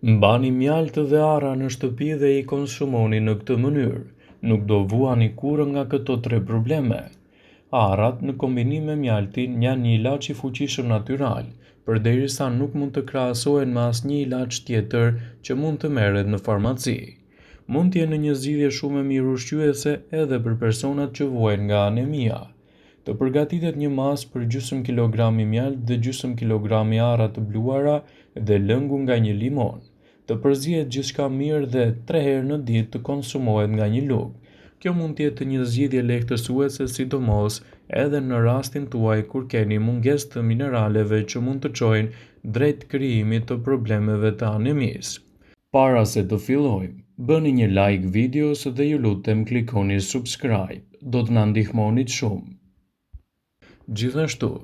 Mbani mjaltë dhe arra në shtëpi dhe i konsumoni në këtë mënyrë. Nuk do vuani kurrë nga këto tre probleme. Arrat në kombinim me mjaltin janë një ilaç i fuqishëm natyral, përderisa nuk mund të krahasohen me asnjë ilaç tjetër që mund të merret në farmaci. Mund të jenë një zgjidhje shumë e mirë ushqyese edhe për personat që vuajnë nga anemia. Të përgatitet një mas për gjysmë kilogrami mjaltë dhe gjysmë kilogrami arra të bluara dhe lëngu nga një limon. Të përzihet gjithçka mirë dhe 3 herë në ditë të konsumohet nga një lugë. Kjo mund të jetë një zgjidhje lehtësuese sidomos edhe në rastin tuaj kur keni mungesë të mineraleve që mund të çojnë drejt krijimit të problemeve të anemisë. Para se të fillojmë, bëni një like videos dhe ju lutem klikoni subscribe. Do të na ndihmonit shumë. Gjithashtu,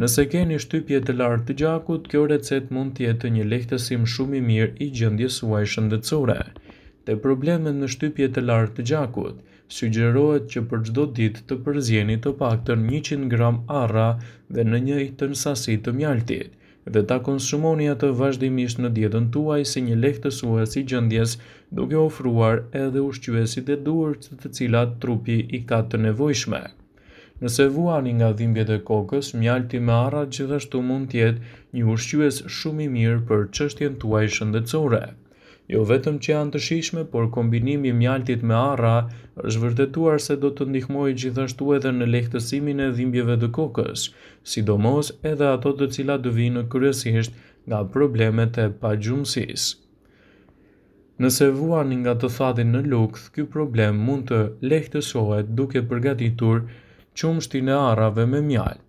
nëse keni shtypje të lartë të gjakut, kjo recetë mund të jetë një lehtësim shumë i mirë i gjendjes suaj shëndetësore. Te problemet në shtypje të lartë të gjakut, sugjerohet që për çdo ditë të përzjeni të paktën 100 gram arra dhe në njëjtën sasi të mjaltit, dhe ta konsumoni atë vazhdimisht në dietën tuaj si një lehtësues i gjendjes, duke ofruar edhe ushqyesit e duhur të cilat trupi i ka të nevojshme. Nëse vuani nga dhimbjet e kokës, mjalti me arra gjithashtu mund të jetë një ushqyes shumë i mirë për çështjen tuaj shëndetësore. Jo vetëm që janë të shijshme, por kombinimi i mjaltit me arra është vërtetuar se do të ndihmojë gjithashtu edhe në lehtësimin e dhimbjeve të kokës, sidomos edhe ato të cilat do vinë kryesisht nga problemet e pagjumësisë. Nëse vuani nga të thati në lugth, ky problem mund të lehtësohet duke përgatitur qumshtin e arrave me mjalt.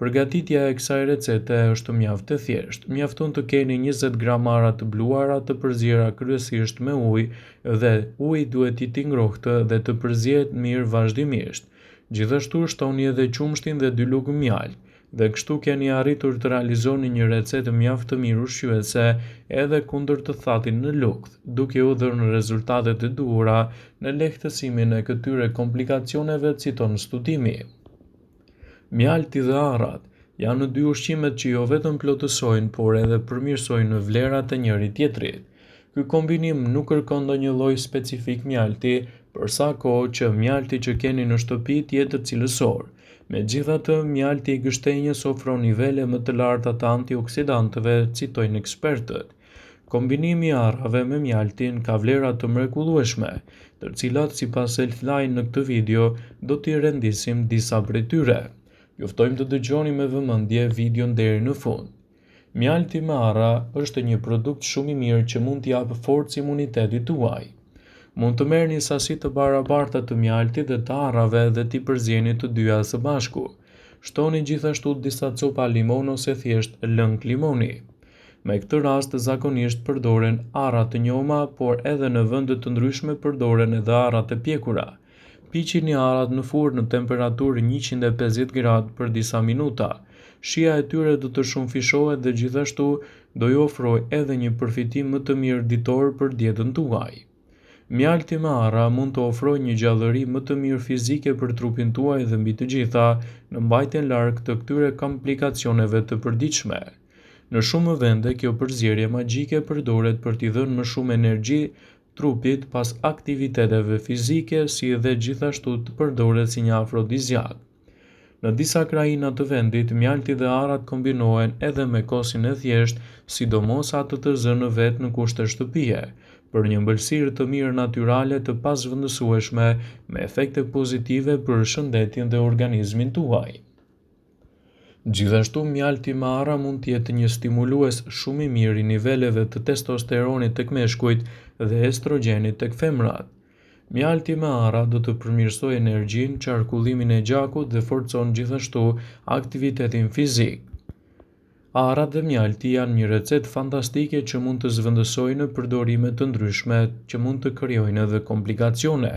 Përgatitja e kësaj recete është mjaft e thjeshtë. Mjafton të keni 20 gram arra të bluara të përziera kryesisht me ujë dhe uji duhet i ngrohtë dhe të përzihet mirë vazhdimisht. Gjithashtu shtoni edhe qumshtin dhe 2 lugë mjalt, dhe kështu keni arritur të realizoni një recetë mjaft të mirë ushqyese edhe kundër të thatit në lugth, duke u dhënë rezultatet e duhura në lehtësimin e këtyre komplikacioneve, citon studimi. Mjalti dhe arrat janë 2 ushqimet që jo vetëm plotësojnë, por edhe përmirësojnë vlerat e njëri tjetrit. Ky kombinim nuk kërkon ndonjë lloj specifik mjalti, për sa kohë që mjalti që keni në shtëpi të jetë cilësor. Megjithatë, mjalti i gështenjës ofron nivele më të larta të antioksidantëve, citojnë ekspertët. Kombinimi i arrave me mjaltin ka vlera të mrekullueshme, të cilat sipas Healthline në këtë video do t'i rendisim disa prej tyre. Juftojmë të dëgjoni me vëmendje videon deri në fund. Mjalti me arra është një produkt shumë i mirë që mund t'i japë forcë imunitetit tuaj. Mund të merrni sasi të barabarta të mjaltit dhe të arrave dhe t'i përzjeni të dyja së bashku. Shtoni gjithashtu disa copa limon ose thjesht lëng limoni. Me këtë rast zakonisht përdoren arra të njoma, por edhe në vende të ndryshme përdoren edhe arrat e pjekura. Piqini arrat në furrë në temperaturë 150 gradë për disa minuta. Shija e tyre do të shumëfishohet dhe gjithashtu do ju ofrojë edhe një përfitim më të mirë ditor për dietën tuaj. Mjalti me arra mund të ofrojë një gjallëri më të mirë fizike për trupin tuaj dhe mbi të gjitha në mbajtjen larg të këtyre komplikacioneve të përditshme. Në shumë vende kjo përzierje magjike përdoret për t'i dhënë më shumë energji trupit pas aktiviteteve fizike, si edhe gjithashtu të përdoret si një afrodiziak. Në disa krajina të vendit, mjalti dhe arrat kombinohen edhe me kosin e thjeshtë, sidomos atë të zënë vetë në kushte shtëpie, për një ëmbëlsirë të mirë natyrale të pasvendësueshme me efekte pozitive për shëndetin dhe organizmin tuaj. Gjithashtu, mjalti me arra mund të jetë një stimulues shumë i mirë i niveleve të testosteronit tek meshkujt dhe estrogjenit tek femrat. Mjalti me arra do të përmirësojë energjinë, qarkullimin e gjakut dhe forcon gjithashtu aktivitetin fizik. Arrat dhe mjalti janë një recetë fantastike që mund të zvendësojë në përdorime të ndryshme që mund të krijojnë edhe komplikacione.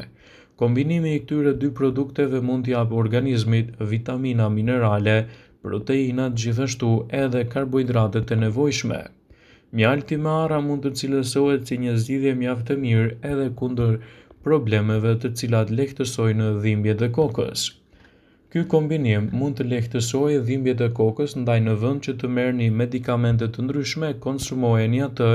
Kombinimi i këtyre 2 produkteve mund t'i japë organizmit vitamina minerale, proteinat, gjithashtu edhe karbohidratet e nevojshme. Mjalti me arra mund të cilësohet si një zgjidhje mjaft e mirë edhe kundër problemeve të cilat lehtësojnë dhimbjet e kokës. Ky kombinim mund të lehtësojë dhimbjet e kokës, ndaj në vend që të merrni medikamente të ndryshme, konsumojeni atë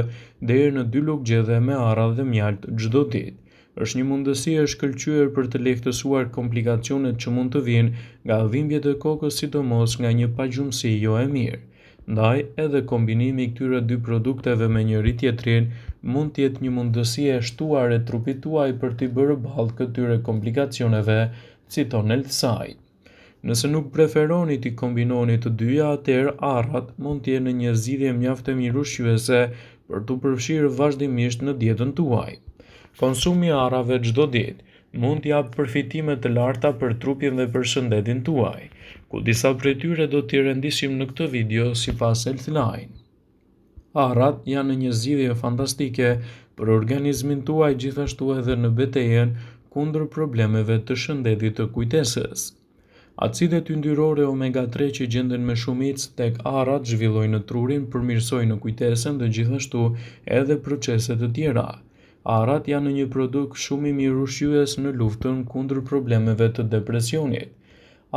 deri në 2 lugje me arra dhe mjalt çdo ditë. Është një mundësi e shkëlqyer për të lehtësuar komplikacionet që mund të vinë nga dhimbjet e kokës, sidomos nga një pagjumësi jo e mirë. Ndaj, edhe kombinimi i këtyre dy produkteve me njëri tjetrin mund të jetë një mundësi e shtuar e trupit tuaj për t'i bërë ballë këtyre komplikacioneve, citon Elthsai. Nëse nuk preferoni t'i kombinoni të dyja, atëherë arrat mund të jenë një zgjidhje mjaft e mirë ushqyese për t'u përfshirë vazhdimisht në dietën tuaj. Konsumi i arrave çdo ditë mund t'i japë përfitime të larta për trupin dhe për shëndetin tuaj, ku disa prej tyre do t'i rendisim në këtë video sipas Healthline. Arrat janë një zgjidhje fantastike për organizmin tuaj, gjithashtu edhe në betejën kundër problemeve të shëndetit të kujtesës. Acidet yndyrore omega-3 që gjenden me shumicë tek arrat zhvillojnë trurin, përmirësojnë kujtesën dhe gjithashtu edhe procese të tjera. Arrat janë një produkt shumë i mirë ushqyes në luftën kundër problemeve të depresionit.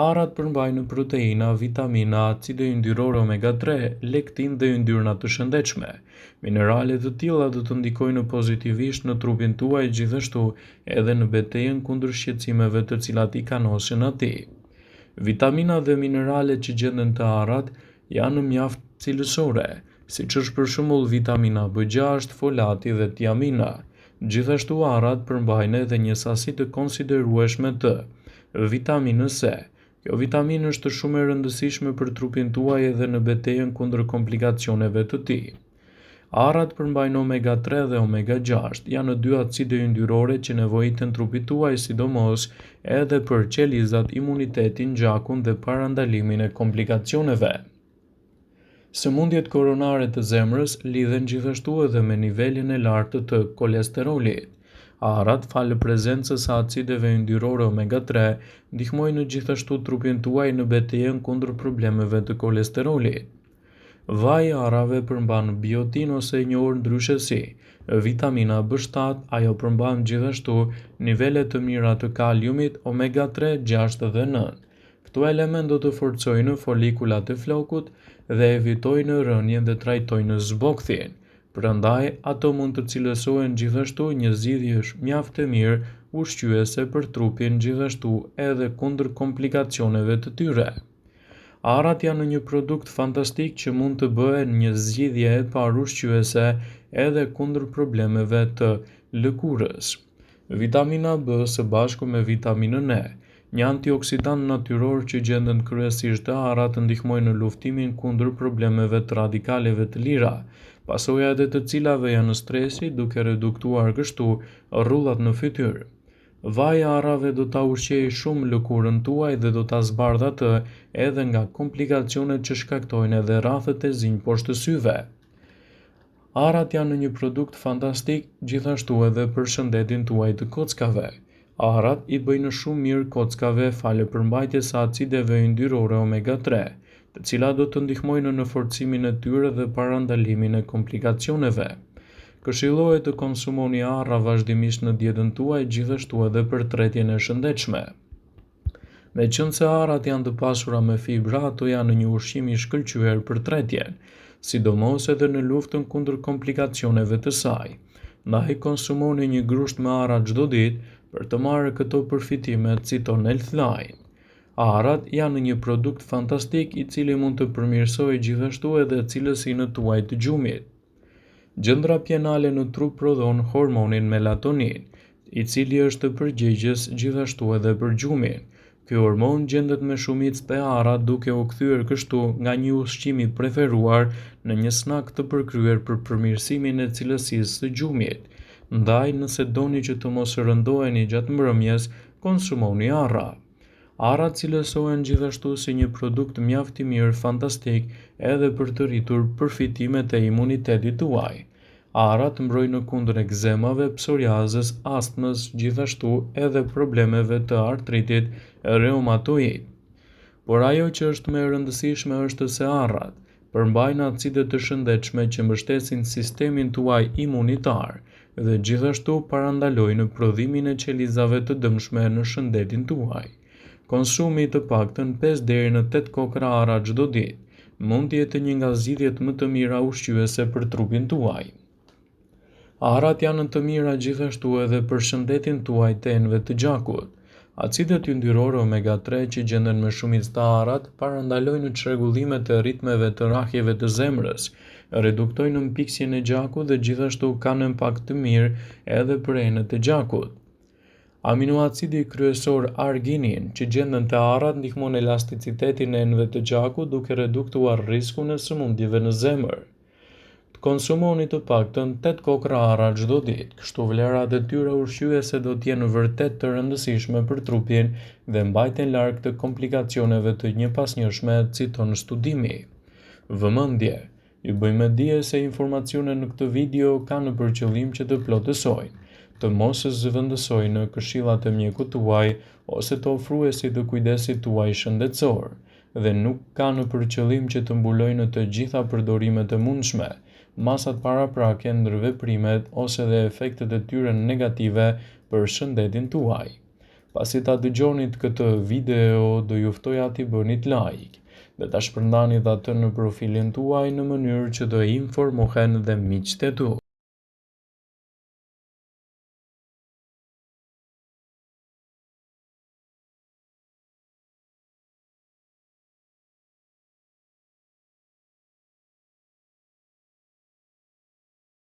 Arrat përmbajnë proteina, vitamina, acide yndyrore omega-3, lektin dhe yndyrna të shëndetshme. Minerale të tilla do të ndikojnë pozitivisht në trupin tuaj, gjithashtu edhe në betejën kundër shqetësimeve të cilat I kanosin atij. Vitamina dhe mineralet që gjenden te arrat janë mjaft cilësore, siç është për shembull vitamina B6, folati dhe tiamina. Gjithashtu arrat përmbajnë edhe një sasi të konsiderueshme të vitaminës C. Kjo vitaminë është shumë e rëndësishme për trupin tuaj edhe në betejën kundër komplikacioneve të tij. Arrat përmbajnë omega-3 dhe omega-6, janë dy acide yndyrore që nevojiten trupit tuaj, sidomos edhe për qelizat, imunitetin, gjakun dhe parandalimin e komplikacioneve. Sëmundjet koronare të zemrës lidhen gjithashtu edhe me nivelin e lartë të kolesterolit. Arrat, falë prezencës së acideve yndyrore omega-3, ndihmojnë gjithashtu trupin tuaj në betejën kundër problemeve të kolesterolit. Vaji I arrave përmban biotin ose e njohur ndryshe si vitamina B7, ajo përmban gjithashtu nivele të mira të kaliumit, omega-3, 6 dhe 9. Këto element do të forcojnë folikulat e flokut dhe evitojnë rënien dhe trajtojnë zbokthin. Prandaj, ato mund të cilësohen gjithashtu një zgjidhje mjaft e mirë ushqyese për trupin, gjithashtu edhe kundër komplikacioneve të tyre. Arrat janë një produkt fantastik që mund të bëhen një zgjidhje e parë ushqyese edhe kundër problemeve të lëkurës. Vitamina B së bashku me vitaminën E, një antioksidant natyror që gjenden kryesisht te arrat, ndihmojnë në luftimin kundër problemeve të radikaleve të lira, pasojat e të cilave janë stresi, duke reduktuar kështu rrullat në fytyrë. Vaji I arrave do ta ushqejë shumë lëkurën tuaj dhe do ta zbardhë atë edhe nga komplikacionet që shkaktojnë edhe rrafët e zinj poshtë syve. Arrat janë një produkt fantastik gjithashtu edhe për shëndetin tuaj të kockave. Arrat I bëjnë shumë mirë kockave falë përmbajtjes së acideve yndyrore omega-3, të cilat do të ndihmojnë në forcimin e tyre dhe parandalimin e komplikacioneve. Këshillohet të konsumoni arra vazhdimisht në dietën tuaj, gjithashtu edhe për tretjen e shëndetshme. Meqense arrat janë të pasura me fibra, ato janë një ushqim I shkëlqyer për tretjen, sidomos edhe në luftën kundër komplikacioneve të saj. Ndaj konsumoni një grusht me arra çdo ditë për të marrë këto përfitime, citon Healthline. Arrat janë një produkt fantastik I cili mund të përmirësojë gjithashtu edhe cilësinë tuaj të gjumit. Gjendra pjenale në trup prodhon hormonin melatonin, I cili është përgjegjës gjithashtu edhe për gjumin. Ky hormon gjendet me shumicë te arrat, duke u kthyer kështu nga një ushqim I preferuar në një snak të përkryer për përmirësimin e cilësisë së gjumit. Ndaj, nëse doni që të mos rëndoheni gjatë mbrëmjes, konsumoni arra. Arrat cilësohen gjithashtu si një produkt mjaft I mirë fantastik edhe për të rritur përfitimet e imunitetit tuaj. Arrat mbrojnë kundër ekzemave, psoriazës, astmës, gjithashtu edhe problemeve të artritit reumatoid. Por ajo që është më e rëndësishme është se arrat përmbajnë acide të shëndetshme që mbështesin sistemin tuaj imunitar dhe gjithashtu parandalojnë prodhimin e qelizave të dëmshme në shëndetin tuaj. Konsumi i të paktën 5 deri në 8 kokra ara çdo ditë mund të jetë një nga zgjidhjet më të mira ushqyese për trupin tuaj. Arat janë të mira gjithashtu edhe për shëndetin tuaj të enëve të gjakut. Acidet yndyrore omega-3 që gjenden me shumicë të arat parandalojnë çrregullimet e ritmeve të rrahjeve të zemrës, reduktojnë mpiksjen e gjakut dhe gjithashtu kanë impakt të mirë edhe për enët e gjakut. Aminoacidi kryesor arginin që gjenden te arrat ndihmon elasticitetin e enëve të gjakut duke reduktuar riskun e sëmundjeve në zemër. Konsumoni të paktën 8 kokra ara çdo ditë, kështu vlerat e tyre ushqyese do të jenë vërtet të rëndësishme për trupin dhe mbajtjen larg të komplikacioneve të njëpasnjëshme, citon studimi. Vëmendje: ju bëjmë dije se informacionet në këtë video kanë për qëllim që të plotësojnë, të mos zëvendësojnë këshillat e mjekut tuaj ose të ofruesit të kujdesit tuaj shëndetësor, dhe nuk kanë për qëllim që të mbulojnë të gjitha përdorimet e mundshme, masat paraprake ndër veprimet ose dhe efektet e tyre negative për shëndetin tuaj. Pasi ta dëgjonit këtë video, do ju ftoja t'i bënit like dhe ta shpërndanit atë në profilin tuaj në mënyrë që të informohen dhe miqtë e tu.